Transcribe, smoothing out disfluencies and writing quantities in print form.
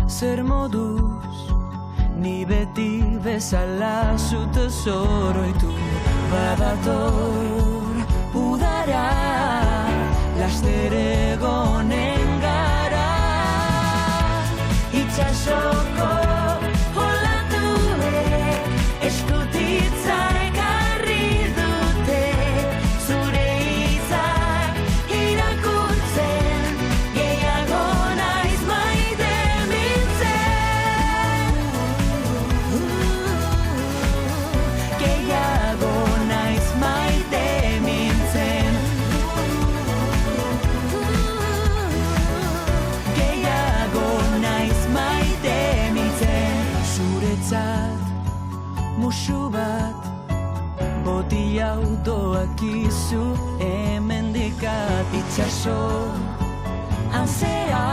zer moduz, ni beti bezala zute zoroitu. Badator udara, laster egonen gara, itxasoko olatuek eskutitza ekarri dute, zure hitzak irakurtzen, gehiago naiz maite mintzen, gehiago naiz maite mintzen, gehiago naiz maite mintzen. Zuretzat musu bat, boti autoak izu hemendikat, itxaso anzea